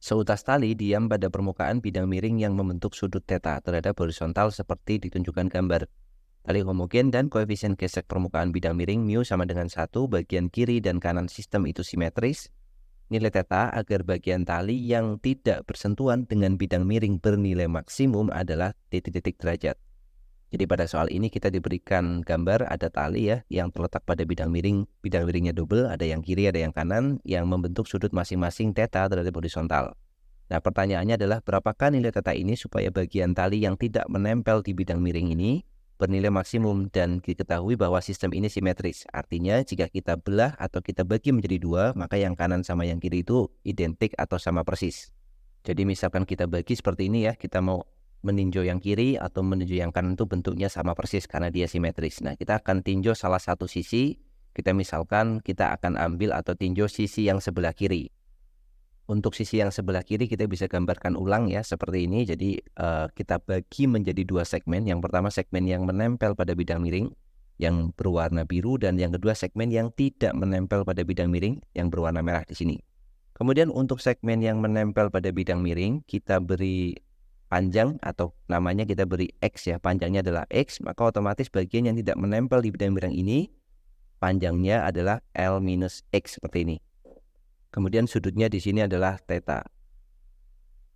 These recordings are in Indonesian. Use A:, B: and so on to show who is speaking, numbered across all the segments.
A: Seutas tali diam pada permukaan bidang miring yang membentuk sudut theta terhadap horizontal seperti ditunjukkan gambar. Tali homogen dan koefisien gesek permukaan bidang miring mu sama dengan 1, bagian kiri dan kanan sistem itu simetris. Nilai theta agar bagian tali yang tidak bersentuhan dengan bidang miring bernilai maksimum adalah titik-titik derajat. Jadi pada soal ini kita diberikan gambar ada tali ya yang terletak pada bidang miringnya double, ada yang kiri, ada yang kanan yang membentuk sudut masing-masing theta terhadap horizontal. Nah, pertanyaannya adalah berapakah nilai theta ini supaya bagian tali yang tidak menempel di bidang miring ini bernilai maksimum, dan diketahui bahwa sistem ini simetris. Artinya jika kita belah atau kita bagi menjadi dua, maka yang kanan sama yang kiri itu identik atau sama persis. Jadi misalkan kita bagi seperti ini ya, kita mau meninjau yang kiri atau meninjau yang kanan itu bentuknya sama persis karena dia simetris. Nah, kita akan tinjau salah satu sisi, kita misalkan kita akan ambil atau tinjau sisi yang sebelah kiri. Untuk sisi yang sebelah kiri kita bisa gambarkan ulang ya seperti ini. Jadi kita bagi menjadi dua segmen. Yang pertama segmen yang menempel pada bidang miring yang berwarna biru, dan yang kedua segmen yang tidak menempel pada bidang miring yang berwarna merah di sini. Kemudian untuk segmen yang menempel pada bidang miring kita beri panjang atau namanya kita beri X ya, panjangnya adalah X, maka otomatis bagian yang tidak menempel di bidang miring ini panjangnya adalah L minus X seperti ini. Kemudian sudutnya di sini adalah theta.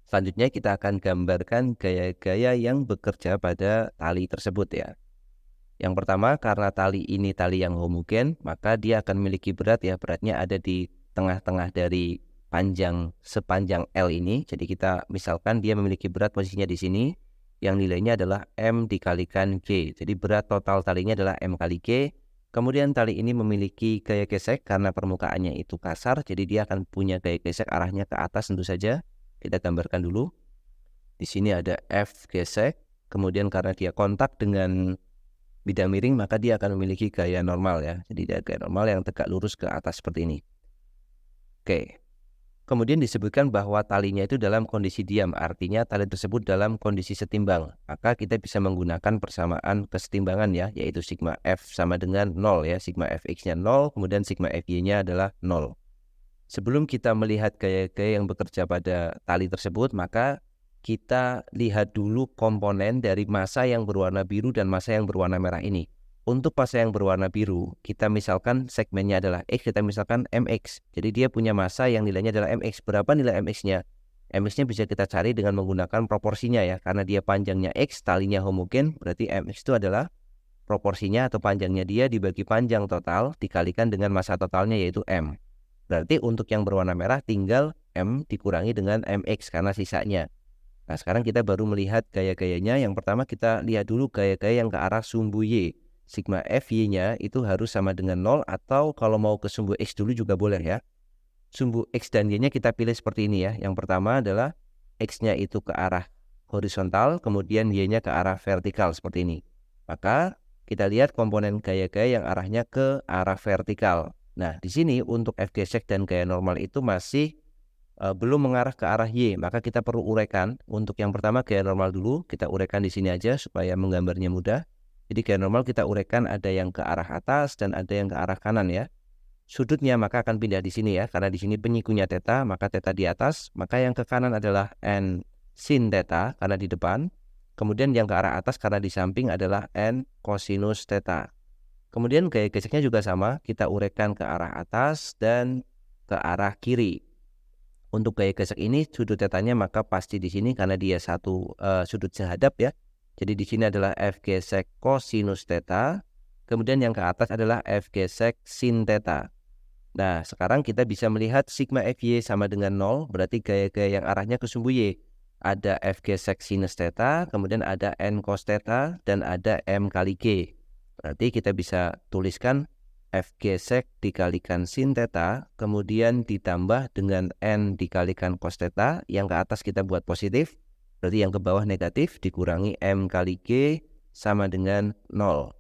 A: Selanjutnya kita akan gambarkan gaya-gaya yang bekerja pada tali tersebut ya. Yang pertama, karena tali ini tali yang homogen, maka dia akan memiliki berat ya, beratnya ada di tengah-tengah dari sepanjang L ini. Jadi kita misalkan dia memiliki berat posisinya di sini, yang nilainya adalah M dikalikan G. Jadi berat total talinya adalah M kali G. Kemudian tali ini memiliki gaya gesek karena permukaannya itu kasar, jadi dia akan punya gaya gesek arahnya ke atas tentu saja. Kita gambarkan dulu. Di sini ada F gesek, kemudian karena dia kontak dengan bidang miring maka dia akan memiliki gaya normal ya. Jadi dia gaya normal yang tegak lurus ke atas seperti ini. Oke. Kemudian disebutkan bahwa talinya itu dalam kondisi diam, artinya tali tersebut dalam kondisi setimbang. Maka kita bisa menggunakan persamaan kesetimbangan ya, yaitu sigma F sama dengan 0 ya. Sigma Fx-nya 0, kemudian sigma Fy-nya adalah 0. Sebelum kita melihat gaya-gaya yang bekerja pada tali tersebut, maka kita lihat dulu komponen dari massa yang berwarna biru dan massa yang berwarna merah ini. Untuk massa yang berwarna biru, kita misalkan segmennya adalah X, kita misalkan MX. Jadi dia punya massa yang nilainya adalah MX. Berapa nilai MX-nya? MX-nya bisa kita cari dengan menggunakan proporsinya ya. Karena dia panjangnya X, talinya homogen, berarti MX itu adalah proporsinya atau panjangnya dia dibagi panjang total dikalikan dengan massa totalnya yaitu M. Berarti untuk yang berwarna merah tinggal M dikurangi dengan MX karena sisanya. Nah, sekarang kita baru melihat gaya-gayanya. Yang pertama kita lihat dulu gaya-gaya yang ke arah sumbu Y. Sigma Fy-nya itu harus sama dengan 0, atau kalau mau ke sumbu X dulu juga boleh ya. Sumbu X dan Y-nya kita pilih seperti ini ya. Yang pertama adalah X-nya itu ke arah horizontal, kemudian Y-nya ke arah vertikal seperti ini. Maka kita lihat komponen gaya-gaya yang arahnya ke arah vertikal. Nah, di sini untuk F gesek dan gaya normal itu masih belum mengarah ke arah Y, maka kita perlu uraikan. Untuk yang pertama gaya normal dulu, kita uraikan di sini aja supaya menggambarnya mudah. Jadi gaya normal kita uraikan ada yang ke arah atas dan ada yang ke arah kanan ya. Sudutnya maka akan pindah di sini ya, karena di sini penyikunya theta, maka theta di atas, maka yang ke kanan adalah N sin theta karena di depan. Kemudian yang ke arah atas karena di samping adalah N cosinus theta. Kemudian gaya geseknya juga sama, kita uraikan ke arah atas dan ke arah kiri. Untuk gaya gesek ini sudut tetanya maka pasti di sini karena dia satu sudut sehadap ya. Jadi di sini adalah F gesek cosinus theta. Kemudian yang ke atas adalah F gesek sin theta. Nah, sekarang kita bisa melihat sigma Fy sama dengan 0, berarti gaya-gaya yang arahnya ke sumbu Y. Ada F gesek sinus theta, kemudian ada N cos theta, dan ada M kali G. Berarti kita bisa tuliskan F gesek dikalikan sin theta, kemudian ditambah dengan N dikalikan cos theta, yang ke atas kita buat positif, berarti yang ke bawah negatif, dikurangi M kali G sama dengan 0.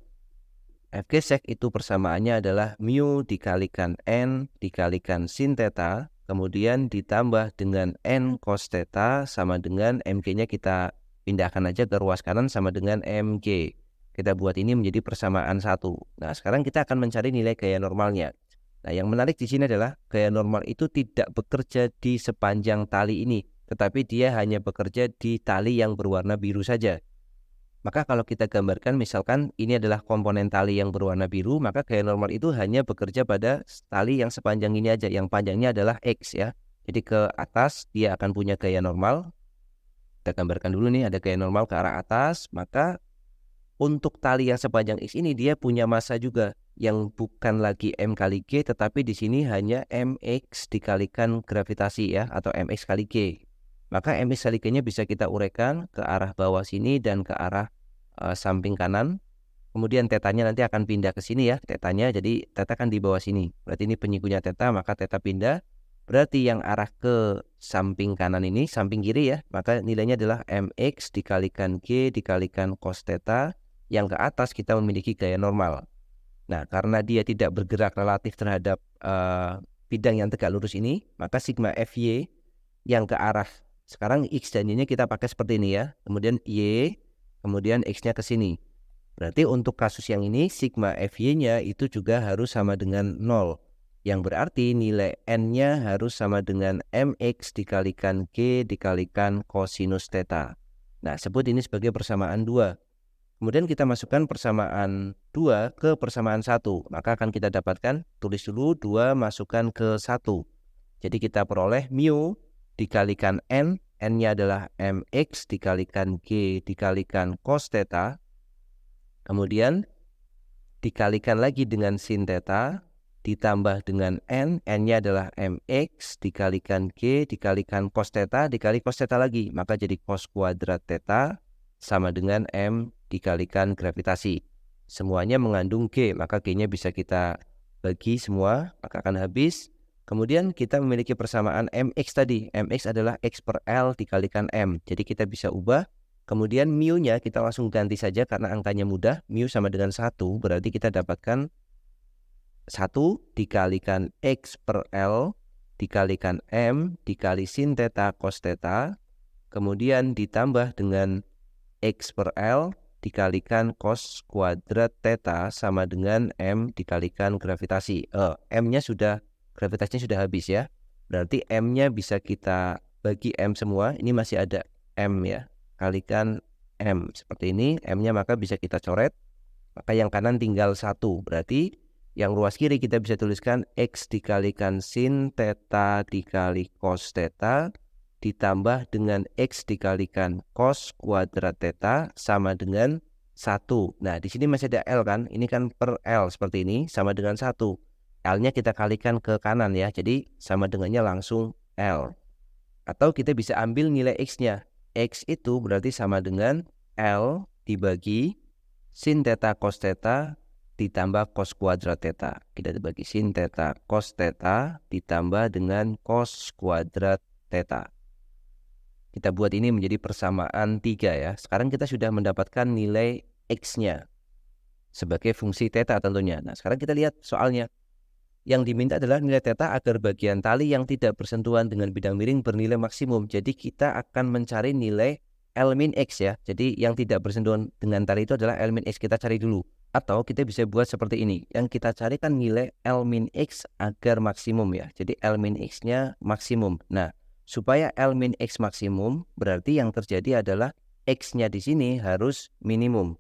A: F gesek itu persamaannya adalah mu dikalikan N dikalikan sin theta, kemudian ditambah dengan N cos theta sama dengan MG-nya kita pindahkan aja ke ruas kanan sama dengan MG. Kita buat ini menjadi persamaan 1. Nah, sekarang kita akan mencari nilai gaya normalnya. Nah, yang menarik di sini adalah gaya normal itu tidak bekerja di sepanjang tali ini, tetapi dia hanya bekerja di tali yang berwarna biru saja. Maka kalau kita gambarkan misalkan ini adalah komponen tali yang berwarna biru, maka gaya normal itu hanya bekerja pada tali yang sepanjang ini aja, yang panjangnya adalah X ya. Jadi ke atas dia akan punya gaya normal. Kita gambarkan dulu nih, ada gaya normal ke arah atas, maka untuk tali yang sepanjang X ini dia punya massa juga yang bukan lagi M kali G, tetapi di sini hanya MX dikalikan gravitasi ya, atau MX kali G. Maka MX kali G-nya bisa kita uraikan ke arah bawah sini dan ke arah samping kanan. Kemudian tetanya nanti akan pindah ke sini ya, tetanya, jadi teta kan di bawah sini. Berarti ini penyikunya teta, maka teta pindah. Berarti yang arah ke samping kanan ini, samping kiri ya, maka nilainya adalah MX dikalikan G dikalikan cos teta. Yang ke atas kita memiliki gaya normal. Nah, karena dia tidak bergerak relatif terhadap bidang yang tegak lurus ini, maka sigma FY yang ke arah, sekarang X dan Y-nya kita pakai seperti ini ya. Kemudian Y, kemudian X-nya ke sini. Berarti untuk kasus yang ini, sigma FY-nya itu juga harus sama dengan 0. Yang berarti nilai N-nya harus sama dengan MX dikalikan G dikalikan kosinus theta. Nah, sebut ini sebagai persamaan 2. Kemudian kita masukkan persamaan 2 ke persamaan 1. Maka akan kita dapatkan, tulis dulu 2 masukkan ke 1. Jadi kita peroleh mu dikalikan N. N-nya adalah MX dikalikan G dikalikan cos theta. Kemudian dikalikan lagi dengan sin theta, ditambah dengan N. N-nya adalah MX dikalikan G dikalikan cos theta dikali cos theta lagi. Maka jadi cos kuadrat theta sama dengan M dikalikan gravitasi. Semuanya mengandung G, maka G-nya bisa kita bagi semua, maka akan habis. Kemudian kita memiliki persamaan MX tadi. MX adalah X per L dikalikan M. Jadi kita bisa ubah. Kemudian mu-nya kita langsung ganti saja karena angkanya mudah. Mu sama dengan 1, berarti kita dapatkan 1 dikalikan X per L dikalikan M dikali sin theta cos theta. Kemudian ditambah dengan X per L dikalikan cos kuadrat theta sama dengan M dikalikan gravitasi. M-nya sudah, gravitasinya sudah habis ya. Berarti M-nya bisa kita bagi M semua. Ini masih ada M ya. Kalikan M seperti ini. M-nya maka bisa kita coret. Maka yang kanan tinggal 1. Berarti yang ruas kiri kita bisa tuliskan X dikalikan sin theta dikali cos theta ditambah dengan X dikalikan cos kuadrat theta sama dengan 1. Nah, di sini masih ada L kan? Ini kan per L seperti ini sama dengan 1. L-nya kita kalikan ke kanan ya. Jadi sama dengannya langsung L. Atau kita bisa ambil nilai X-nya. X itu berarti sama dengan L dibagi sin theta cos theta ditambah cos kuadrat theta. Kita dibagi sin theta cos theta ditambah dengan cos kuadrat theta. Kita buat ini menjadi persamaan 3 ya. Sekarang kita sudah mendapatkan nilai X-nya sebagai fungsi theta tentunya. Nah, sekarang kita lihat soalnya. Yang diminta adalah nilai theta agar bagian tali yang tidak bersentuhan dengan bidang miring bernilai maksimum. Jadi kita akan mencari nilai L min X ya. Jadi yang tidak bersentuhan dengan tali itu adalah L min X. Kita cari dulu. Atau kita bisa buat seperti ini. Yang kita carikan nilai L min X agar maksimum ya. Jadi L min X-nya maksimum. Nah, supaya L min X maksimum, berarti yang terjadi adalah X-nya di sini harus minimum.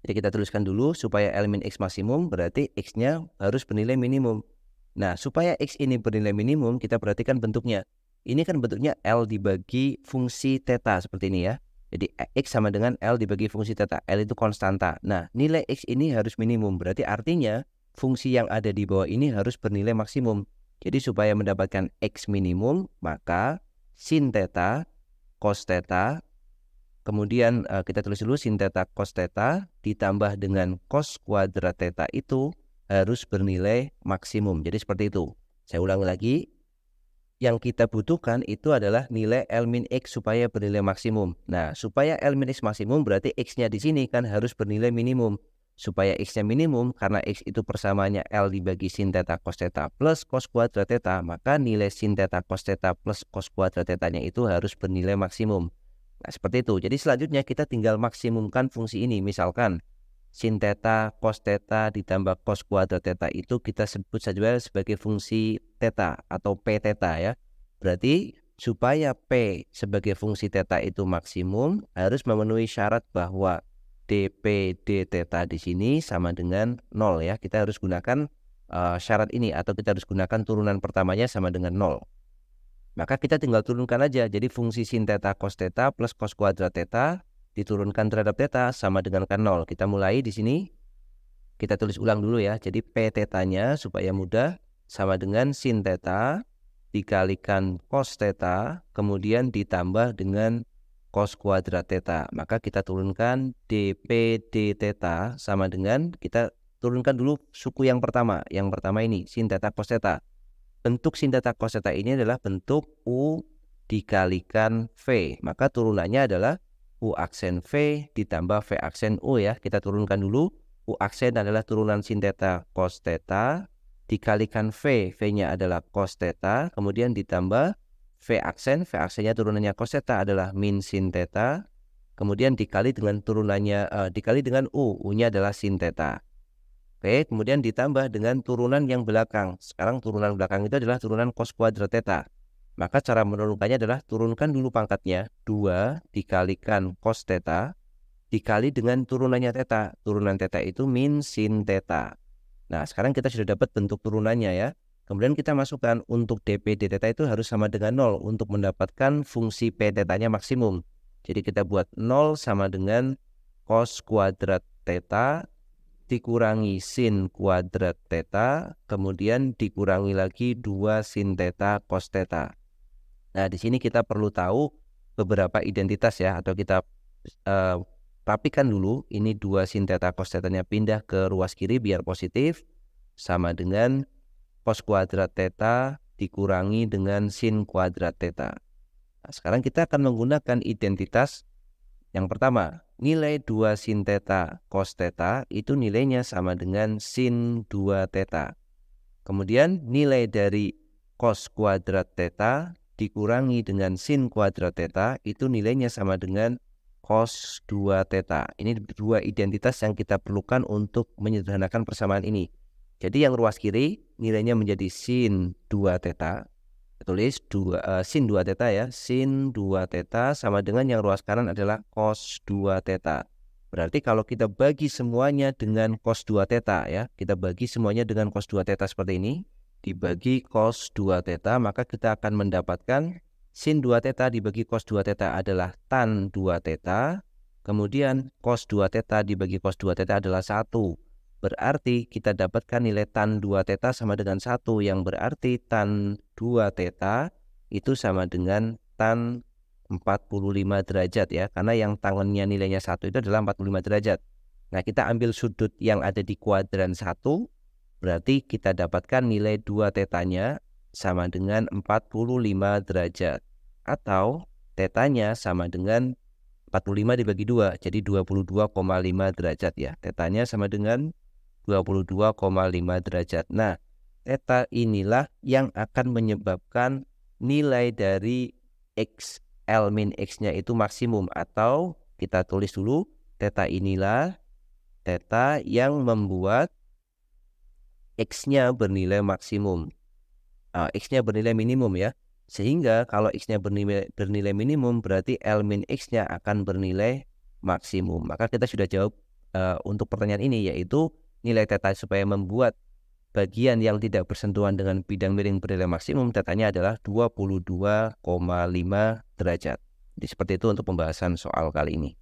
A: Jadi kita tuliskan dulu, supaya L min X maksimum, berarti X-nya harus bernilai minimum. Nah, supaya X ini bernilai minimum, kita perhatikan bentuknya. Ini kan bentuknya L dibagi fungsi theta, seperti ini ya. Jadi X sama dengan L dibagi fungsi theta. L itu konstanta. Nah, nilai X ini harus minimum, berarti artinya fungsi yang ada di bawah ini harus bernilai maksimum. Jadi supaya mendapatkan X minimum, maka sin theta, cos theta, kemudian kita tulis dulu sin theta cos theta ditambah dengan cos kuadrat theta itu harus bernilai maksimum. Jadi seperti itu. Saya ulangi lagi. Yang kita butuhkan itu adalah nilai L min X supaya bernilai maksimum. Nah, supaya L min X maksimum berarti X-nya di sini kan harus bernilai minimum. Supaya X-nya minimum, karena X itu persamaannya L dibagi sin theta cos theta plus cos kuadrat theta, maka nilai sin theta cos theta plus cos kuadrat theta-nya itu harus bernilai maksimum. Nah, seperti itu. Jadi selanjutnya kita tinggal maksimumkan fungsi ini. Misalkan sin theta, cos theta ditambah cos kuadrat theta itu kita sebut saja sebagai fungsi theta atau P theta ya. Berarti supaya P sebagai fungsi theta itu maksimum harus memenuhi syarat bahwa dP d theta di sini sama dengan 0 ya. Kita harus gunakan syarat ini atau kita harus gunakan turunan pertamanya sama dengan 0. Maka kita tinggal turunkan aja. Jadi fungsi sin theta cos theta plus cos kuadrat theta diturunkan terhadap theta sama dengan kan 0. Kita mulai di sini. Kita tulis ulang dulu ya. Jadi P theta-nya supaya mudah sama dengan sin theta dikalikan cos theta kemudian ditambah dengan cos kuadrat theta. Maka kita turunkan dP d theta sama dengan, kita turunkan dulu suku yang pertama. Yang pertama ini sin theta cos theta. Bentuk sin theta cos theta ini adalah bentuk U dikalikan V. Maka turunannya adalah U aksen V ditambah V aksen U ya. Kita turunkan dulu. U aksen adalah turunan sin theta cos theta dikalikan V. V-nya adalah cos theta. Kemudian ditambah V aksen. V aksennya turunannya cos theta adalah min sin theta. Kemudian dikali dengan turunannya dikali dengan U. U-nya adalah sin theta. Oke, kemudian ditambah dengan turunan yang belakang. Sekarang turunan belakang itu adalah turunan cos kuadrat theta. Maka cara menurunkannya adalah turunkan dulu pangkatnya. 2 dikalikan cos theta dikali dengan turunannya theta. Turunan theta itu min sin theta. Nah, sekarang kita sudah dapat bentuk turunannya ya. Kemudian kita masukkan untuk dP d theta itu harus sama dengan 0 untuk mendapatkan fungsi P theta-nya maksimum. Jadi kita buat 0 sama dengan cos kuadrat theta dikurangi sin kuadrat theta, kemudian dikurangi lagi 2 sin theta cos theta. Nah, di sini kita perlu tahu beberapa identitas ya, atau kita rapikan dulu. Ini 2 sin theta cos theta-nya pindah ke ruas kiri biar positif, sama dengan cos kuadrat theta dikurangi dengan sin kuadrat theta. Nah, sekarang kita akan menggunakan identitas yang pertama. Nilai 2 sin theta cos theta itu nilainya sama dengan sin 2 theta. Kemudian nilai dari cos kuadrat theta dikurangi dengan sin kuadrat theta itu nilainya sama dengan cos 2 theta. Ini dua identitas yang kita perlukan untuk menyederhanakan persamaan ini. Jadi yang ruas kiri nilainya menjadi sin 2 theta. Tulis sin 2 theta ya. Sin 2 theta sama dengan yang ruas kanan adalah cos 2 theta. Berarti kalau kita bagi semuanya dengan cos 2 theta ya. Kita bagi semuanya dengan cos 2 theta seperti ini. Dibagi cos 2 theta, maka kita akan mendapatkan sin 2 theta dibagi cos 2 theta adalah tan 2 theta. Kemudian cos 2 theta dibagi cos 2 theta adalah 1. Berarti kita dapatkan nilai tan 2 theta sama dengan 1, yang berarti tan 2 theta itu sama dengan tan 45 derajat ya. Karena yang tangannya nilainya 1 itu adalah 45 derajat. Nah, kita ambil sudut yang ada di kuadran 1, berarti kita dapatkan nilai 2 tetanya sama dengan 45 derajat. Atau tetanya sama dengan 45 dibagi 2, jadi 22,5 derajat ya. Tetanya sama dengan 22,5 derajat. Nah, theta inilah yang akan menyebabkan nilai dari X, L min X-nya itu maksimum. Atau kita tulis dulu, theta inilah theta yang membuat X-nya bernilai maksimum. X-nya bernilai minimum ya. Sehingga kalau X-nya bernilai minimum, berarti L min X-nya akan bernilai maksimum. Maka kita sudah jawab untuk pertanyaan ini, yaitu nilai theta supaya membuat bagian yang tidak bersentuhan dengan bidang miring bernilai maksimum, tetanya adalah 22,5 derajat. Jadi seperti itu untuk pembahasan soal kali ini.